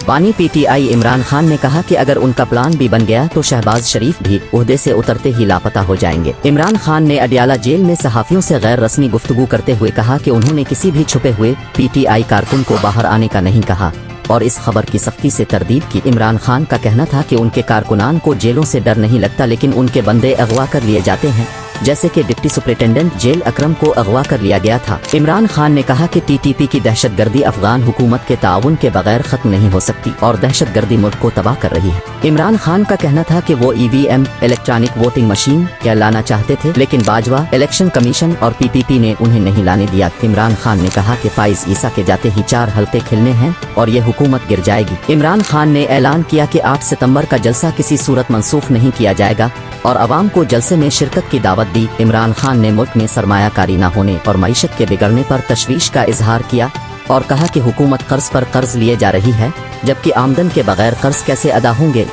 بانی P T I Imran Khan نے کہا کہ اگر ان کا پلان بھی بن گیا تو شہباز شریف بھی عہدے سے اترتے ہی لاپتہ ہو جائیں گے۔ عمران خان نے اڈیالہ جیل میں صحافیوں سے غیر رسمی گفتگو کرتے ہوئے کہا کہ انہوں نے کسی بھی چھپے ہوئے پی ٹی آئی کارکن کو باہر آنے کا نہیں کہا اور اس خبر کی سختی سے تردید کی۔ عمران خان کا کہنا تھا کہ ان کے کارکنان کو جیلوں سے ڈر نہیں لگتا لیکن ان کے بندے اغوا کر لیے جاتے ہیں، جیسے کہ ڈپٹی سپرنٹینڈنٹ جیل اکرم کو اغوا کر لیا گیا تھا۔ عمران خان نے کہا کہ ٹی ٹی پی کی دہشت گردی افغان حکومت کے تعاون کے بغیر ختم نہیں ہو سکتی اور دہشت گردی ملک کو تباہ کر رہی ہے۔ عمران خان کا کہنا تھا کہ وہ ای وی ایم الیکٹرانک ووٹنگ مشین کیا لانا چاہتے تھے لیکن باجوہ، الیکشن کمیشن اور پی پی پی نے انہیں نہیں لانے دیا۔ عمران خان نے کہا کہ فائز عیسیٰ کے جاتے ہی 4 حلقے کھلنے ہیں اور یہ حکومت گر جائے گی۔ عمران خان نے اعلان کیا کہ 8 ستمبر کا جلسہ کسی صورت منسوخ نہیں کیا جائے گا اور عوام کو جلسے میں شرکت کی دعوت دی۔ عمران خان نے ملک میں سرمایہ کاری نہ ہونے اور معیشت کے بگڑنے پر تشویش کا اظہار کیا اور کہا کہ حکومت قرض پر قرض لیے جا رہی ہے جبکہ آمدن کے بغیر قرض کیسے ادا ہوں گے۔